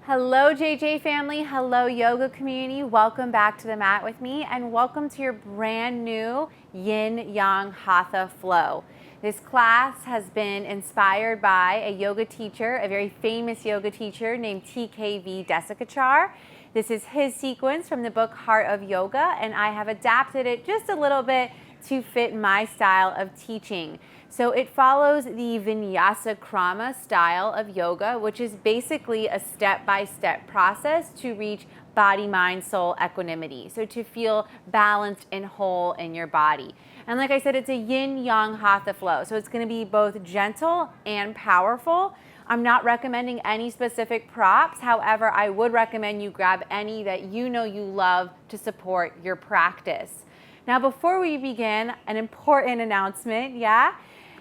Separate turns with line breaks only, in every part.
Hello JJ family, hello yoga community, welcome back to the mat with me and welcome to your brand new Yin Yang Hatha flow. This class has been inspired by a yoga teacher, a very famous yoga teacher named 𝗙𝗵 𝗙𝗀𝗃. This is his sequence from the book Heart of Yoga, and I have adapted it just a little bit to fit my style of teaching. So it follows the Vinyasa Krama style of yoga, which is basically a step-by-step process to reach body, mind, soul equanimity. So to feel balanced and whole in your body. And like I said, it's a Yin Yang Hatha flow. So it's going to be both gentle and powerful. I'm not recommending any specific props. However, I would recommend you grab any that you know you love to support your practice. Now, before we begin, an important announcement,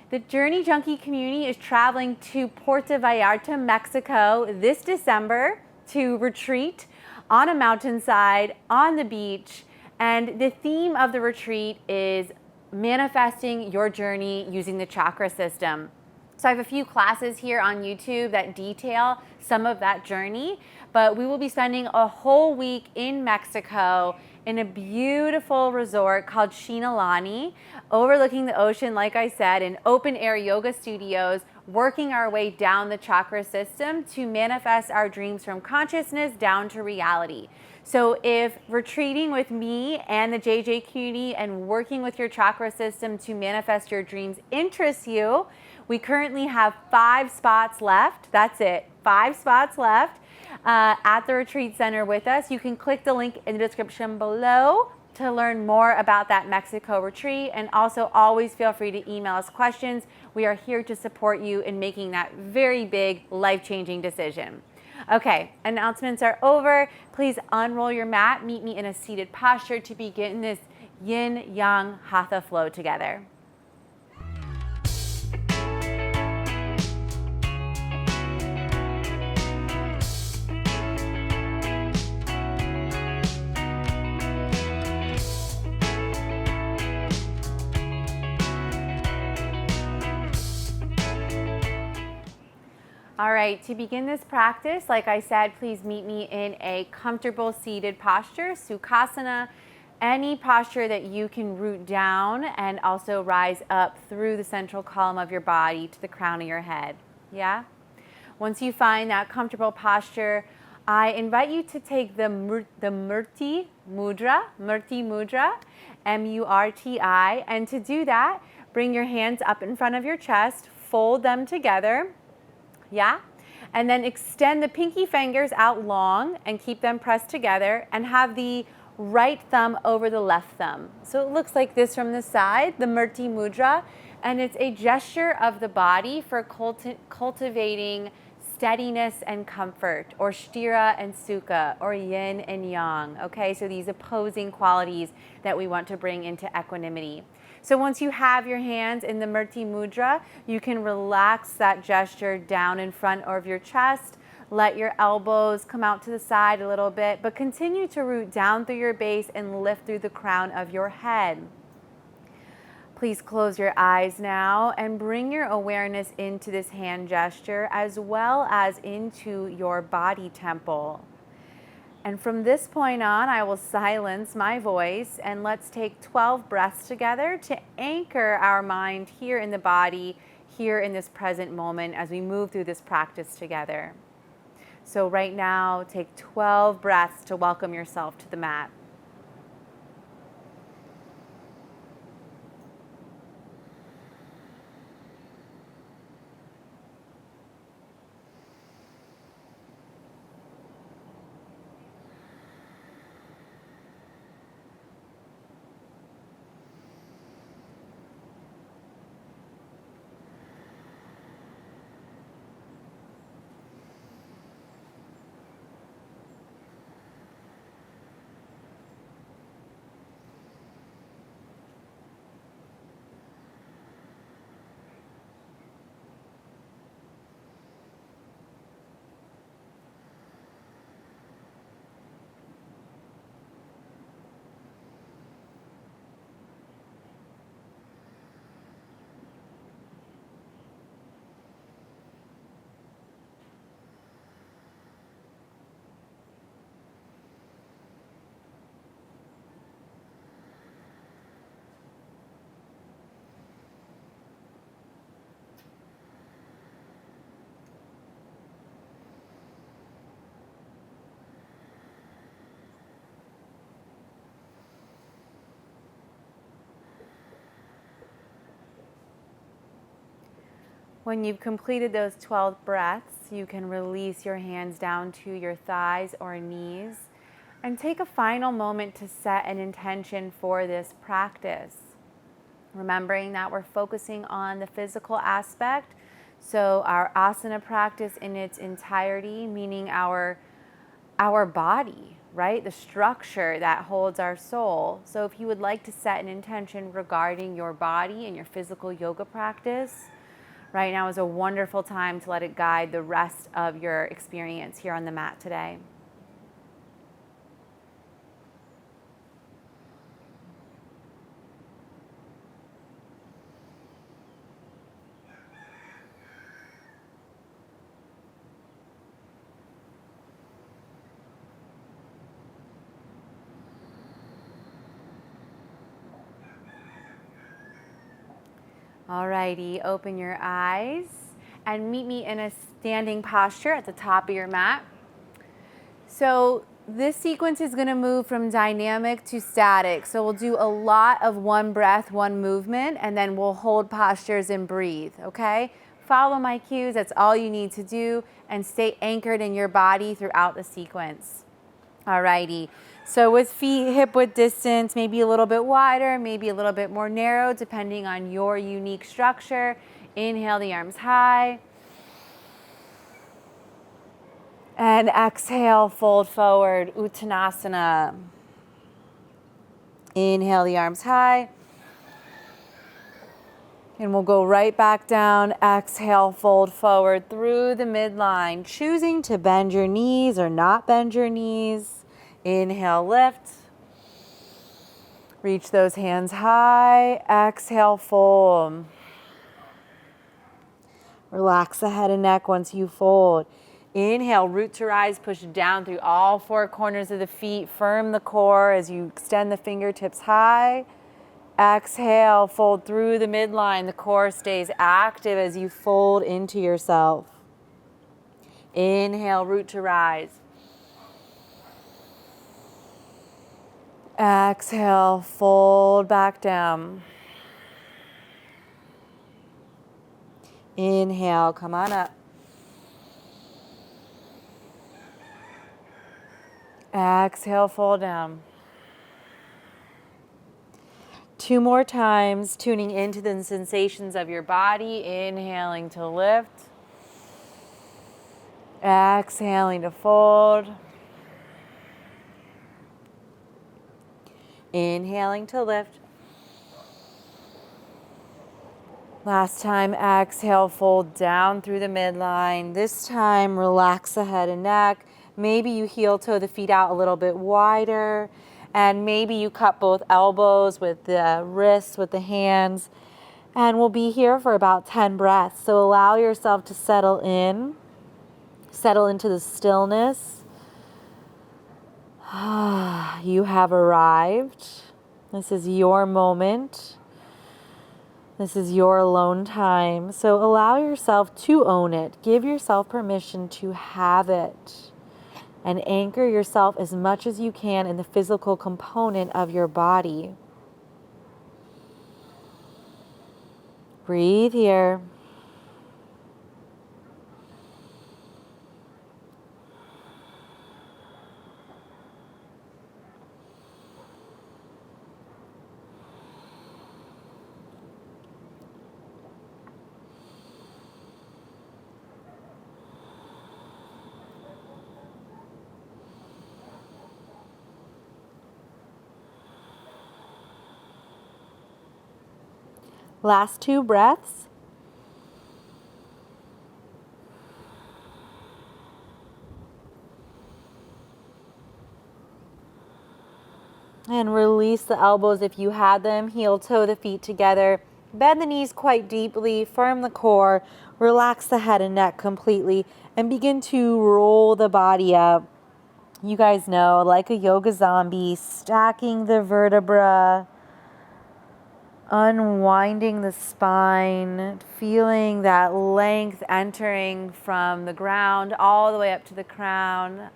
The Journey Junkie community is traveling to Puerto Vallarta, Mexico this December to retreat on a mountainside, on the beach, and the theme of the retreat is manifesting your journey using the chakra system. So I have a few classes here on YouTube that detail some of that journey, but we will be spending a whole week in Mexico in a beautiful resort called Xinalani, overlooking the ocean, like I said, in open air yoga studios, working our way down the chakra system to manifest our dreams from consciousness down to reality. So if retreating with me and the JJ community and working with your chakra system to manifest your dreams interests you, we currently have 5 spots left. That's it, 5 spots left at the retreat center with us. You can click the link in the description below to learn more about that Mexico retreat, and also always feel free to email us questions. We are here to support you in making that very big life-changing decision. Okay, announcements are over. Please unroll your mat, meet me in a seated posture to begin this Yin Yang Hatha flow together. All right, to begin this practice, like I said, please meet me in a comfortable seated posture, Sukhasana, any posture that you can root down and also rise up through the central column of your body to the crown of your head, Once you find that comfortable posture, I invite you to take the Murti Mudra, M-U-R-T-I, and to do that, bring your hands up in front of your chest, fold them together, and then extend the pinky fingers out long and keep them pressed together and have the right thumb over the left thumb. So it looks like this from the side, the Murti Mudra, and it's a gesture of the body for cultivating steadiness and comfort, or sthira and sukha, or yin and yang, okay? So these opposing qualities that we want to bring into equanimity. So once you have your hands in the Murti Mudra, you can relax that gesture down in front of your chest. Let your elbows come out to the side a little bit, but continue to root down through your base and lift through the crown of your head. Please close your eyes now and bring your awareness into this hand gesture as well as into your body temple. And from this point on, I will silence my voice and let's take 12 breaths together to anchor our mind here in the body, here in this present moment as we move through this practice together. So right now, take 12 breaths to welcome yourself to the mat. When you've completed those 12 breaths, you can release your hands down to your thighs or knees and take a final moment to set an intention for this practice. Remembering that we're focusing on the physical aspect, so our asana practice in its entirety, meaning our body, right? The structure that holds our soul. So if you would like to set an intention regarding your body and your physical yoga practice, right now is a wonderful time to let it guide the rest of your experience here on the mat today. Alrighty, open your eyes and meet me in a standing posture at the top of your mat. So this sequence is going to move from dynamic to static. So we'll do a lot of one breath, one movement, and then we'll hold postures and breathe, okay? Follow my cues, that's all you need to do, and stay anchored in your body throughout the sequence. Alrighty. So with feet hip-width distance, maybe a little bit wider, maybe a little bit more narrow, depending on your unique structure. Inhale the arms high. And exhale, fold forward, Uttanasana. Inhale the arms high. And we'll go right back down. Exhale, fold forward through the midline, choosing to bend your knees or not bend your knees. Inhale, lift. Reach those hands high. Exhale, fold. Relax the head and neck once you fold. Inhale, root to rise, push down through all four corners of the feet. Firm the core as you extend the fingertips high. Exhale, fold through the midline. The core stays active as you fold into yourself. Inhale, root to rise. Exhale, fold back down. Inhale, come on up. Exhale, fold down. 2 more times, tuning into the sensations of your body. Inhaling to lift. Exhaling to fold. Inhaling to lift. Last time, exhale, fold down through the midline. This time, relax the head and neck. Maybe you heel toe the feet out a little bit wider. And maybe you cup both elbows with the wrists, with the hands. And we'll be here for about 10 breaths. So allow yourself to settle into the stillness. You have arrived. This is your moment. This is your alone time. So allow yourself to own it. Give yourself permission to have it. And anchor yourself as much as you can in the physical component of your body. Breathe here. Last 2 breaths. And release the elbows if you had them. Heel toe the feet together. Bend the knees quite deeply. Firm the core. Relax the head and neck completely. And begin to roll the body up. You guys know, like a yoga zombie, stacking the vertebra. Unwinding the spine, feeling that length entering from the ground all the way up to the crown.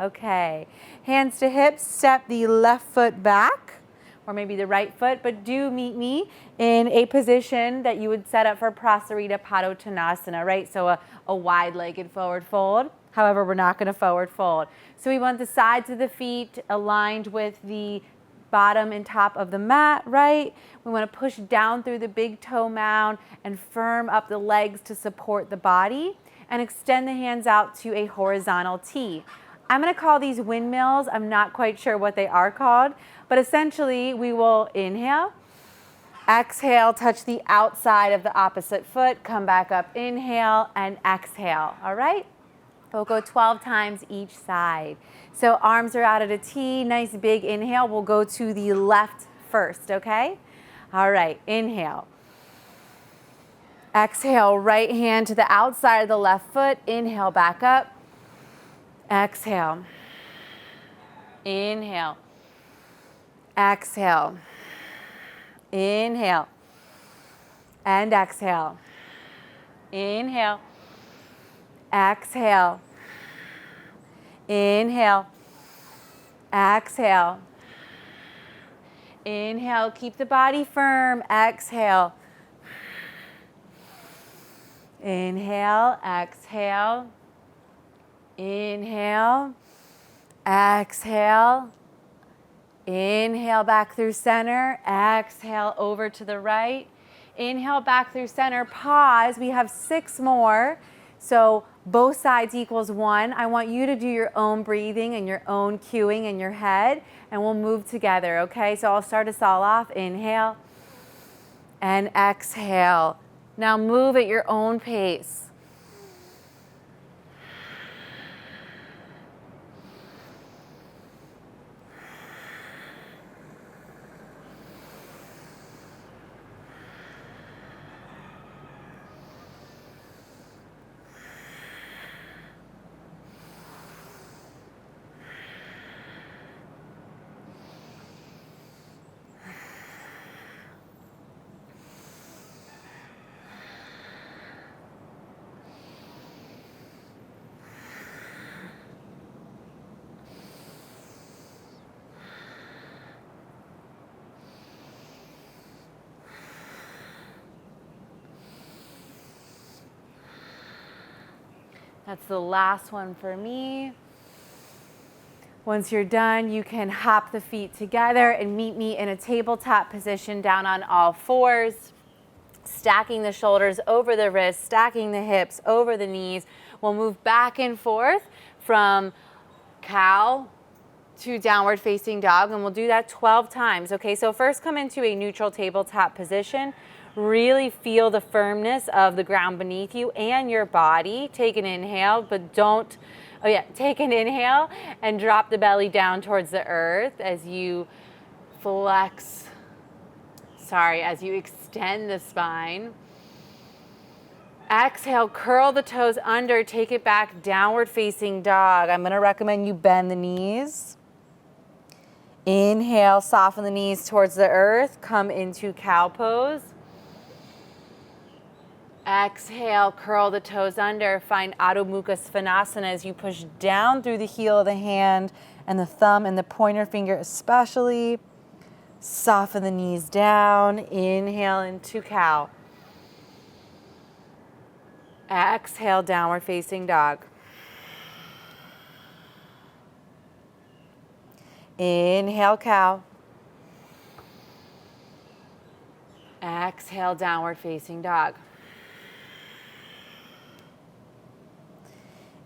Okay. Hands to hips, step the left foot back. or maybe the right foot, but do meet me in a position that you would set up for 𝗪𝗲 right? So a wide-legged forward fold. However, we're not going to forward fold. So we want the sides of the feet aligned with the bottom and top of the mat, right? We want to push down through the big toe mound and firm up the legs to support the body and extend the hands out to a horizontal T. I'm going to call these windmills. I'm not quite sure what they are called, but essentially we will inhale, exhale, touch the outside of the opposite foot, come back up, inhale, and exhale, all right? We'll go 12 times each side. So arms are out at a T, nice big inhale. We'll go to the left first, okay? All right, inhale. Exhale, right hand to the outside of the left foot. Inhale, back up. Exhale. Inhale. Exhale. Inhale. And exhale. Inhale. Exhale. Inhale. Exhale. Inhale, keep the body firm. Exhale. Inhale, exhale. Inhale, exhale. Inhale back through center. Exhale over to the right. Inhale back through center. Pause. We have 6 more. So both sides equals 1. I want you to do your own breathing and your own cueing in your head, and we'll move together, okay? So I'll start us all off. Inhale and exhale. Now move at your own pace. That's the last one for me. Once you're done, you can hop the feet together and meet me in a tabletop position down on all fours, stacking the shoulders over the wrists, stacking the hips over the knees. We'll move back and forth from cow to downward facing dog, and we'll do that 12 times. Okay, so first come into a neutral tabletop position. Really feel the firmness of the ground beneath you and your body. Take an inhale, but don't, take an inhale and drop the belly down towards the earth as you as you extend the spine. Exhale, curl the toes under, take it back, downward facing dog. I'm gonna recommend you bend the knees. Inhale, soften the knees towards the earth, come into cow pose. Exhale, curl the toes under, find Adho Mukha Svanasana as you push down through the heel of the hand and the thumb and the pointer finger especially. Soften the knees down, inhale into cow. Exhale, downward facing dog. Inhale, cow. Exhale, downward facing dog.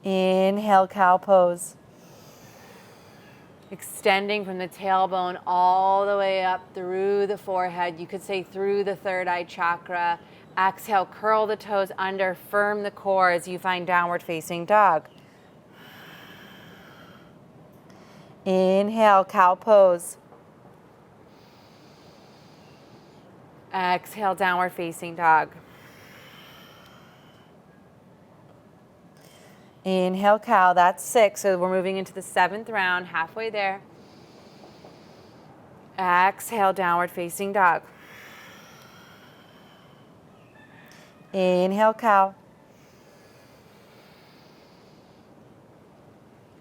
Inhale, cow pose. Extending from the tailbone all the way up through the forehead. You could say through the third eye chakra. Exhale, curl the toes under, firm the core as you find downward facing dog. Inhale, cow pose. Exhale, downward facing dog. Inhale, cow. That's 6. So we're moving into the 7th round, halfway there. Exhale, downward facing dog. Inhale, cow.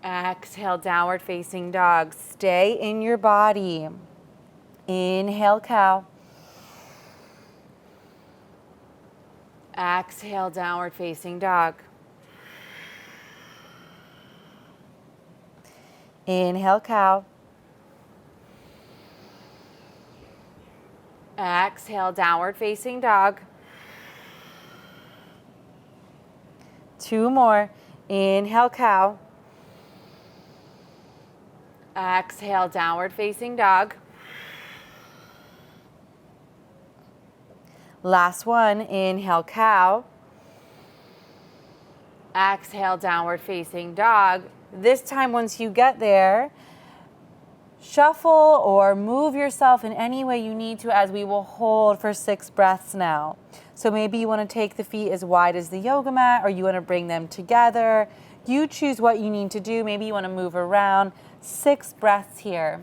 Exhale, downward facing dog. Stay in your body. Inhale, cow. Exhale, downward facing dog. Inhale, cow. Exhale, downward facing dog. 2 more. Inhale, cow. Exhale, downward facing dog. Last one. Inhale, cow. Exhale, downward facing dog. This time, once you get there, shuffle or move yourself in any way you need to, as we will hold for 6 breaths now. So maybe you want to take the feet as wide as the yoga mat, or you want to bring them together. You choose what you need to do. Maybe you want to move around. 6 breaths here.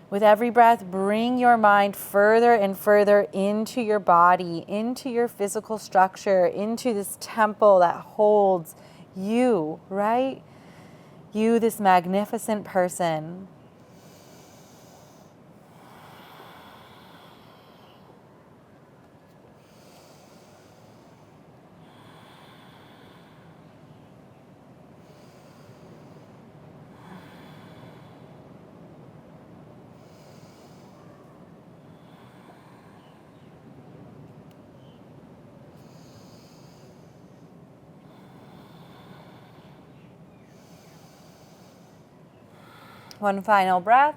With every breath, bring your mind further and further into your body, into your physical structure, into this temple that holds you, right? You, this magnificent person. One final breath.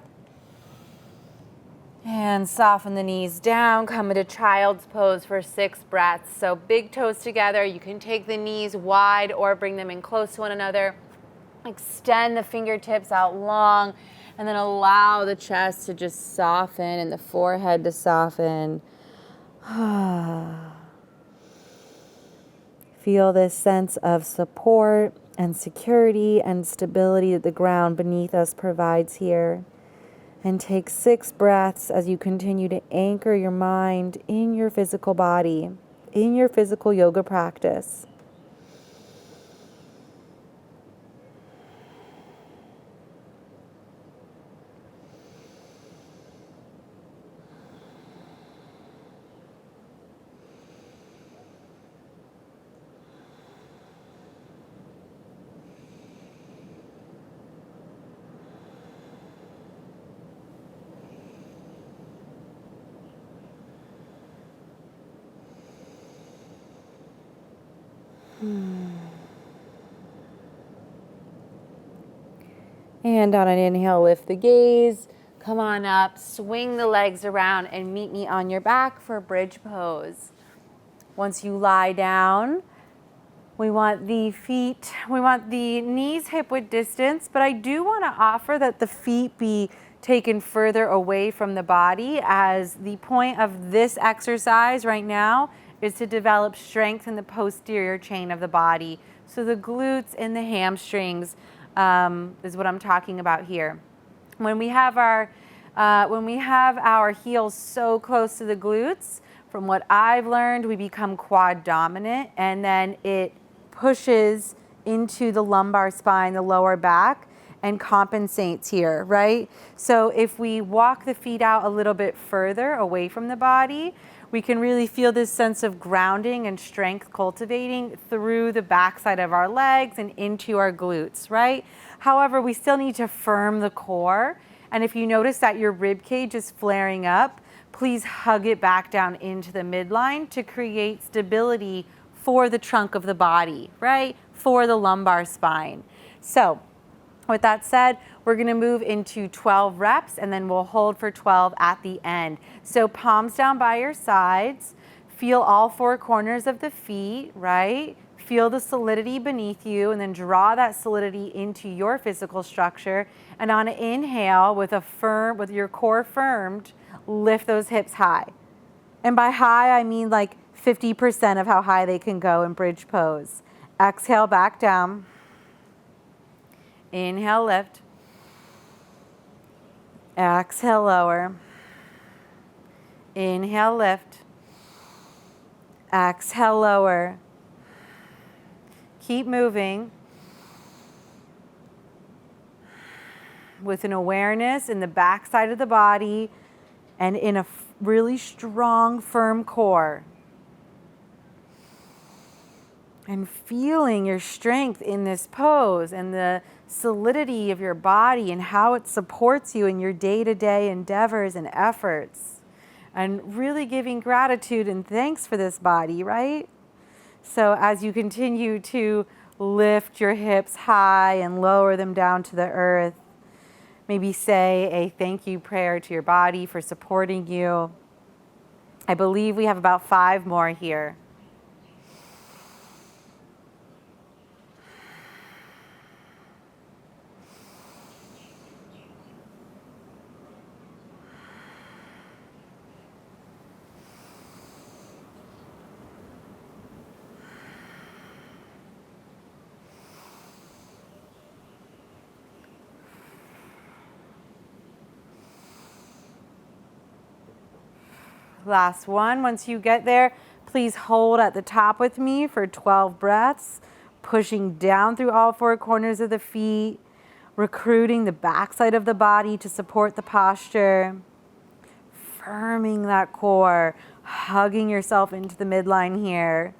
And soften the knees down. Come into child's pose for 6 breaths. So big toes together. You can take the knees wide or bring them in close to one another. Extend the fingertips out long, and then allow the chest to just soften and the forehead to soften. Feel this sense of support and security and stability that the ground beneath us provides here. And take 6 breaths as you continue to anchor your mind in your physical body, in your physical yoga practice. And on an inhale, lift the gaze. Come on up, swing the legs around, and meet me on your back for bridge pose. Once you lie down, we want the knees hip-width distance, but I do want to offer that the feet be taken further away from the body, as the point of this exercise right now is to develop strength in the posterior chain of the body. So the glutes and the hamstrings is what I'm talking about here. When we have our heels so close to the glutes, from what I've learned, we become quad dominant, and then it pushes into the lumbar spine, the lower back, and compensates here, right? So if we walk the feet out a little bit further away from the body, we can really feel this sense of grounding and strength cultivating through the backside of our legs and into our glutes, right? However, we still need to firm the core. And if you notice that your rib cage is flaring up, please hug it back down into the midline to create stability for the trunk of the body, right? For the lumbar spine. So with that said, we're gonna move into 12 reps, and then we'll hold for 12 at the end. So palms down by your sides, feel all 4 corners of the feet, right? Feel the solidity beneath you, and then draw that solidity into your physical structure. And on an inhale, with your core firmed, lift those hips high. And by high, I mean like 50% of how high they can go in bridge pose. Exhale, back down. Inhale, lift. Exhale, lower. Inhale, lift. Exhale, lower. Keep moving. with an awareness in the back side of the body and in a really strong, firm core. And feeling your strength in this pose and the solidity of your body and how it supports you in your day-to-day endeavors and efforts. And really giving gratitude and thanks for this body, right? So as you continue to lift your hips high and lower them down to the earth, maybe say a thank you prayer to your body for supporting you. I believe we have about 5 more here. Last one. Once you get there, please hold at the top with me for 12 breaths, pushing down through all 4 corners of the feet, recruiting the backside of the body to support the posture, firming that core, hugging yourself into the midline here.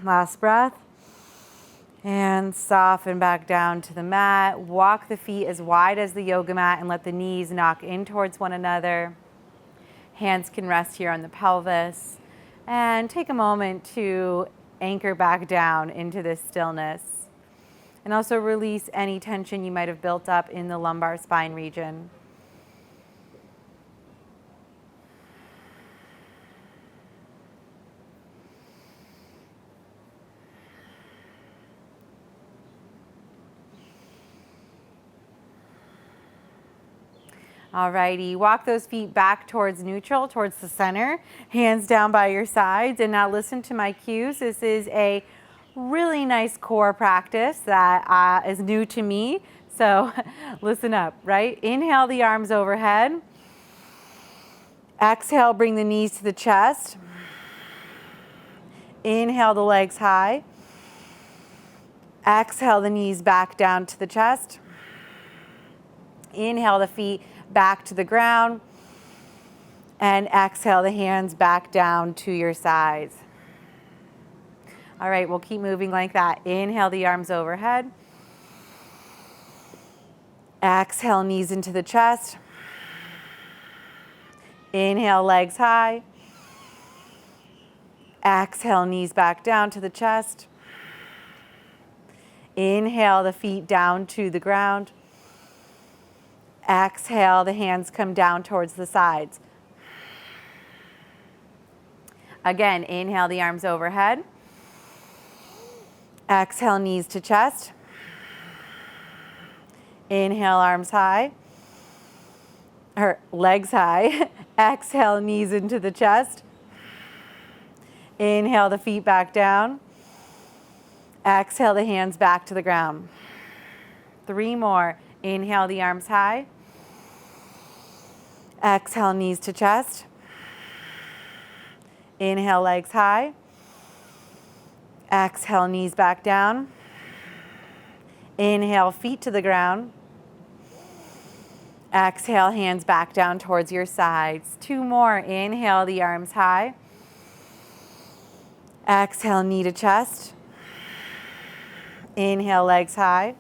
Last breath. And soften back down to the mat. Walk the feet as wide as the yoga mat and let the knees knock in towards one another. Hands can rest here on the pelvis. And take a moment to anchor back down into this stillness. And also release any tension you might have built up in the lumbar spine region. Alrighty, walk those feet back towards neutral, towards the center, hands down by your sides, and now listen to my cues. This is a really nice core practice that is new to me, so listen up, right? Inhale the arms overhead. Exhale, bring the knees to the chest. Inhale the legs high. Exhale the knees back down to the chest. Inhale the feet back to the ground, and exhale the hands back down to your sides. All right, we'll keep moving like that. Inhale the arms overhead. Exhale, knees into the chest. Inhale, legs high. Exhale, knees back down to the chest. Inhale the feet down to the ground. Exhale, the hands come down towards the sides. Again, inhale the arms overhead. Exhale, knees to chest. Inhale, arms high, or legs high. Exhale, knees into the chest. Inhale the feet back down. Exhale the hands back to the ground. 3 more. Inhale the arms high. Exhale, knees to chest. Inhale, legs high. Exhale, knees back down. Inhale, feet to the ground. Exhale, hands back down towards your sides. 2 more. Inhale the arms high. Exhale, knee to chest. Inhale, legs high.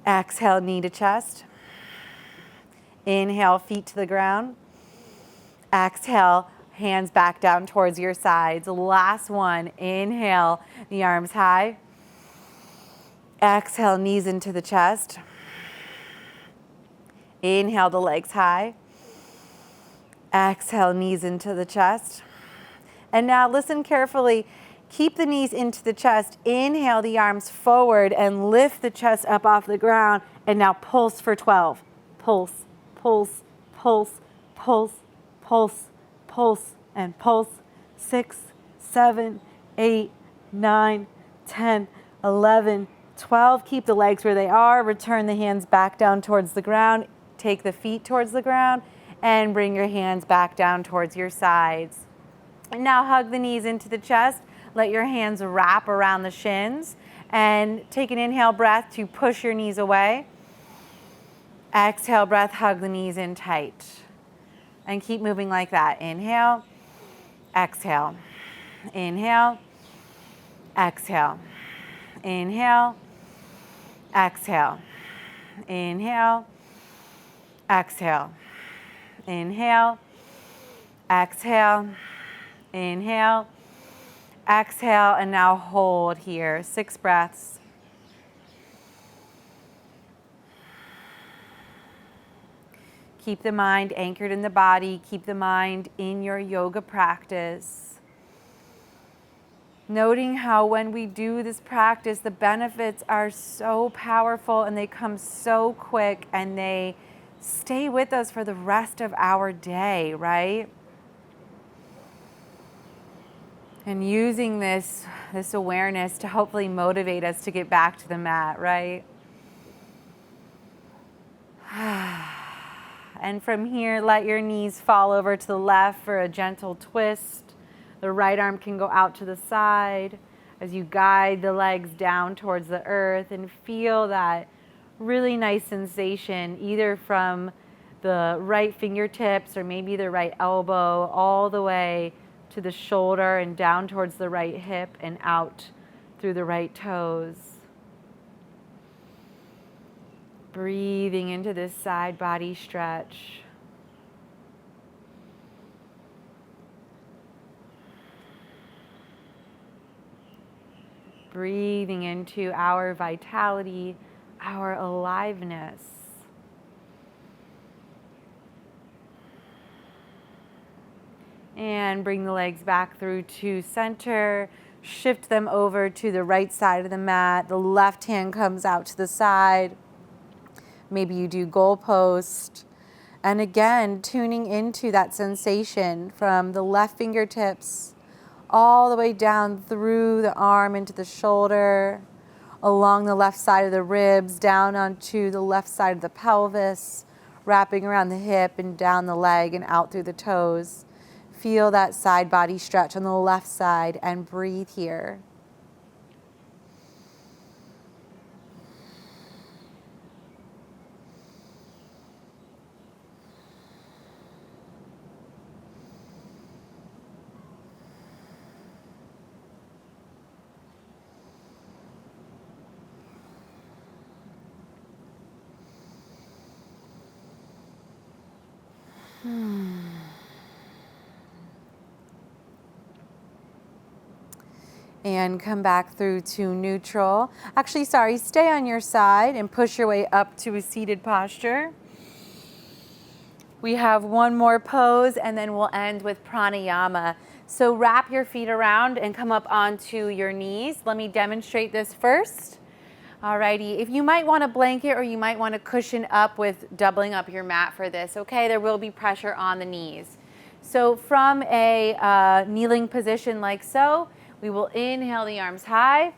Exhale, knee to chest. Inhale, feet to the ground. Exhale, hands back down towards your sides. Last one. Inhale, the arms high. Exhale, knees into the chest. Inhale, the legs high. Exhale, knees into the chest. And now listen carefully. Keep the knees into the chest. Inhale the arms forward and lift the chest up off the ground. And now pulse for 12. Pulse, pulse, pulse, pulse, pulse, pulse, and pulse. 6, 7, 8, 9, 10, 11, 12. Keep the legs where they are. Return the hands back down towards the ground. Take the feet towards the ground and bring your hands back down towards your sides. And now hug the knees into the chest. Let your hands wrap around the shins and take an inhale breath to push your knees away. Exhale breath, hug the knees in tight. And keep moving like that. Inhale, exhale, inhale, exhale, inhale, exhale, inhale, exhale, inhale, exhale, inhale, exhale, and now hold here. 6 breaths. Keep the mind anchored in the body. Keep the mind in your yoga practice. Noting how when we do this practice, the benefits are so powerful and they come so quick and they stay with us for the rest of our day, right? And using this awareness to hopefully motivate us to get back to the mat, right? And from here, let your knees fall over to the left for a gentle twist. The right arm can go out to the side as you guide the legs down towards the earth and feel that really nice sensation either from the right fingertips or maybe the right elbow all the way to the shoulder and down towards the right hip and out through the right toes. Breathing into this side body stretch. Breathing into our vitality, our aliveness. And bring the legs back through to center. Shift them over to the right side of the mat. The left hand comes out to the side. Maybe you do goalpost. And again, tuning into that sensation from the left fingertips all the way down through the arm into the shoulder, along the left side of the ribs, down onto the left side of the pelvis, wrapping around the hip and down the leg and out through the toes. Feel that side body stretch on the left side and breathe here. And come back through to neutral. Actually, sorry, stay on your side and push your way up to a seated posture. We have one more pose and then we'll end with pranayama. So wrap your feet around and come up onto your knees. Let me demonstrate this first. Alrighty, if you might want a blanket or you might want to cushion up with doubling up your mat for this, okay? There will be pressure on the knees. So from a kneeling position like so, we will inhale the arms high.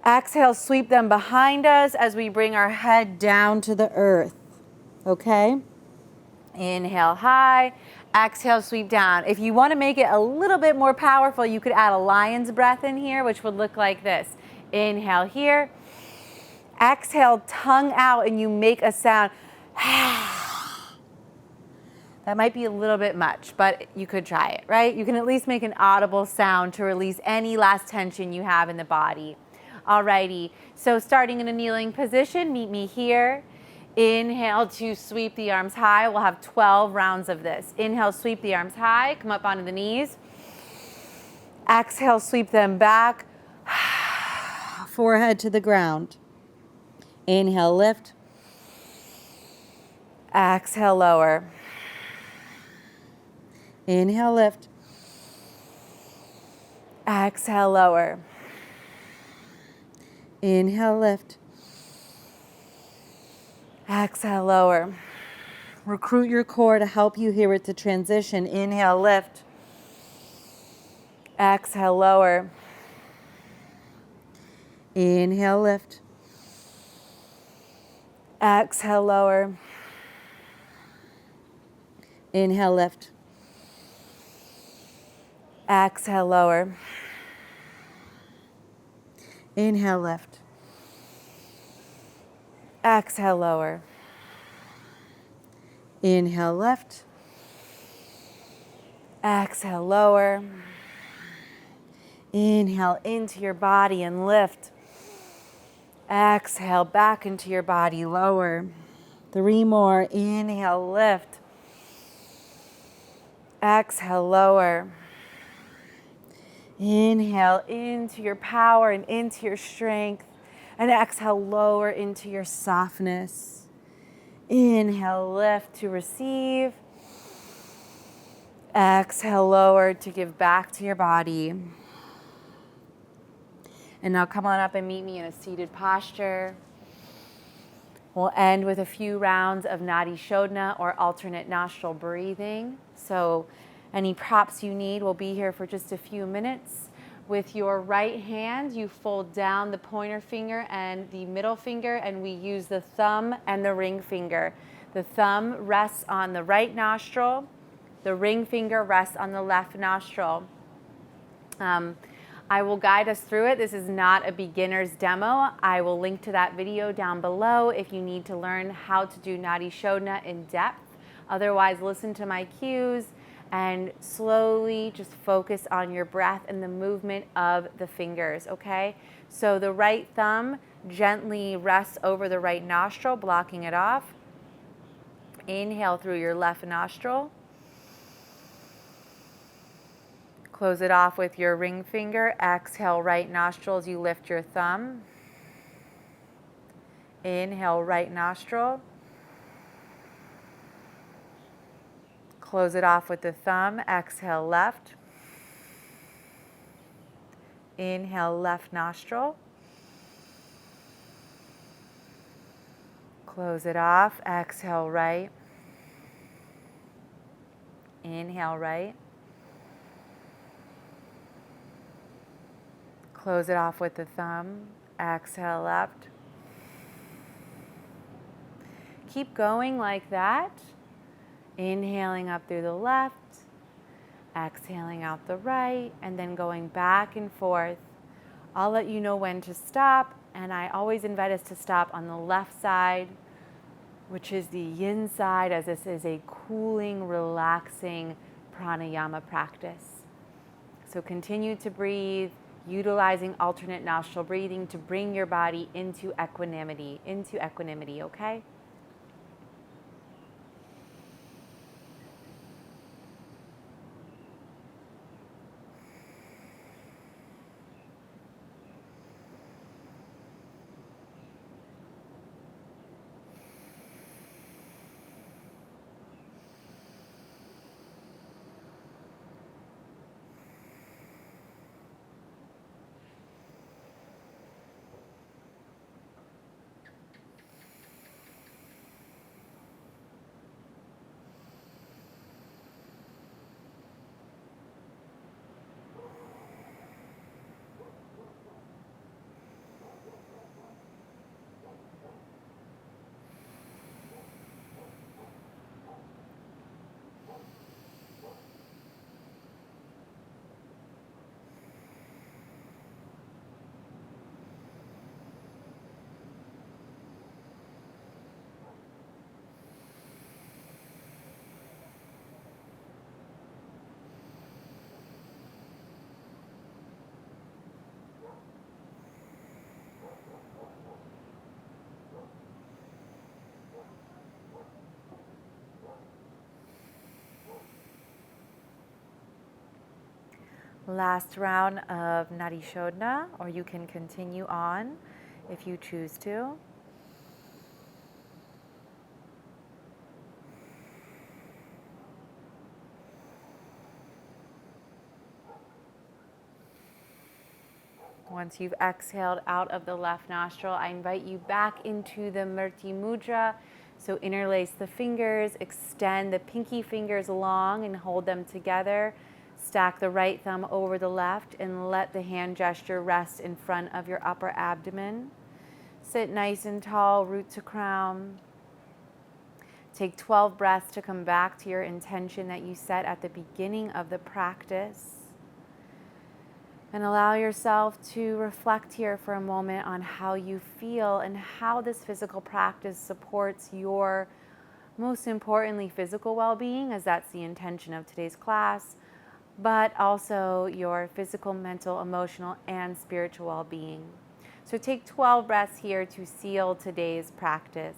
Exhale, sweep them behind us as we bring our head down to the earth, okay? Inhale high, exhale, sweep down. If you want to make it a little bit more powerful, you could add a lion's breath in here, which would look like this. Inhale here, exhale, tongue out, and you make a sound. That might be a little bit much, but you could try it, right? You can at least make an audible sound to release any last tension you have in the body. Alrighty, so starting in a kneeling position, meet me here. Inhale to sweep the arms high. We'll have 12 rounds of this. Inhale, sweep the arms high, come up onto the knees. Exhale, sweep them back. Forehead to the ground. Inhale, lift. Exhale, lower. Inhale, lift. Exhale, lower. Inhale, lift. Exhale, lower. Recruit your core to help you here with the transition. Inhale, lift. Exhale, lower. Inhale, lift. Exhale, lower. Inhale, lift. Exhale, lower. Inhale, lift. Exhale, lower. Inhale, lift. Exhale, lower. Inhale into your body and lift. Exhale back into your body, lower. 3 more. Inhale, lift. Exhale, lower. Inhale into your power and into your strength. And exhale, lower into your softness. Inhale, lift to receive. Exhale, lower to give back to your body. And now come on up and meet me in a seated posture. We'll end with a few rounds of Nadi Shodhana or alternate nostril breathing. So any props you need will be here for just a few minutes. With your right hand, you fold down the pointer finger and the middle finger, and we use the thumb and the ring finger. The thumb rests on the right nostril. The ring finger rests on the left nostril. I will guide us through it. This is not a beginner's demo. I will link to that video down below if you need to learn how to do Nadi Shodhana in depth. Otherwise, listen to my cues and slowly just focus on your breath and the movement of the fingers, okay? So the right thumb gently rests over the right nostril, blocking it off. Inhale through your left nostril. Close it off with your ring finger. Exhale, right nostril as you lift your thumb. Inhale, right nostril. Close it off with the thumb. Exhale, left. Inhale, left nostril. Close it off. Exhale, right. Inhale, right. Close it off with the thumb. Exhale, left. Keep going like that. Inhaling up through the left, exhaling out the right, and then going back and forth. I'll let you know when to stop, and I always invite us to stop on the left side, which is the yin side, as this is a cooling, relaxing pranayama practice. So continue to breathe, utilizing alternate nostril breathing to bring your body into equanimity, okay? Last round of Nadi Shodhana, or you can continue on if you choose to. Once you've exhaled out of the left nostril, I invite you back into the Murti Mudra, So interlace the fingers, extend the pinky fingers long and hold them together. Stack the right thumb over the left and let the hand gesture rest in front of your upper abdomen. Sit nice and tall, root to crown. Take 12 breaths to come back to your intention that you set at the beginning of the practice. And allow yourself to reflect here for a moment on how you feel and how this physical practice supports your, most importantly, physical well-being, as that's the intention of today's class, but also your physical, mental, emotional, and spiritual well-being. So take 12 breaths here to seal today's practice.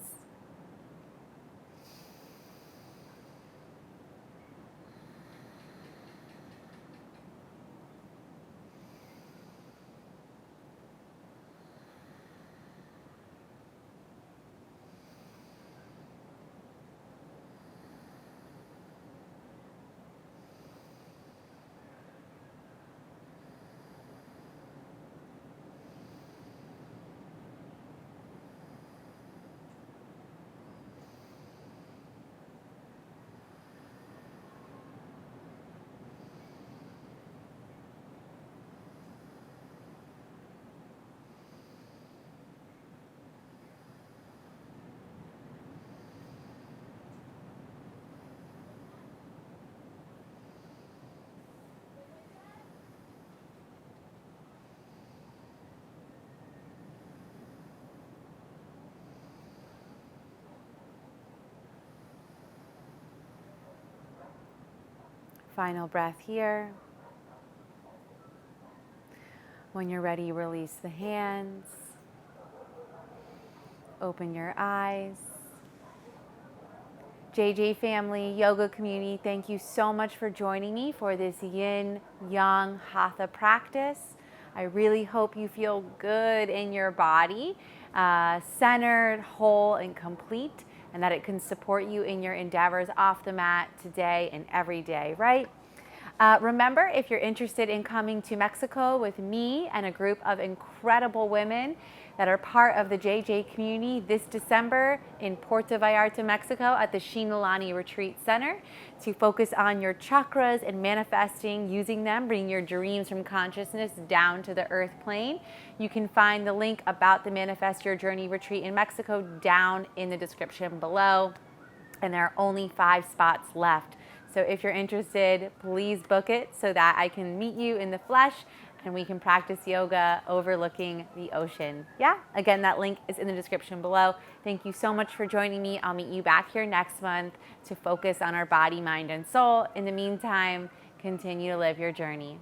Final breath here. When you're ready, release the hands. Open your eyes. JJ family, yoga community, thank you so much for joining me for this Yin Yang Hatha practice. I really hope you feel good in your body, centered, whole, and complete, and that it can support you in your endeavors off the mat today and every day, right? Remember, if you're interested in coming to Mexico with me and a group of incredible women that are part of the JJ community this December in Puerto Vallarta, Mexico at the 𝘆cie𝗂𝗀𝗏 Retreat Center to focus on your chakras and manifesting, using them, bring your dreams from consciousness down to the earth plane. You can find the link about the Manifest Your Journey Retreat in Mexico down in the description below. And there are only 5 spots left. So if you're interested, please book it so that I can meet you in the flesh and we can practice yoga overlooking the ocean. Yeah, again, that link is in the description below. Thank you so much for joining me. I'll meet you back here next month to focus on our body, mind, and soul. In the meantime, continue to live your journey.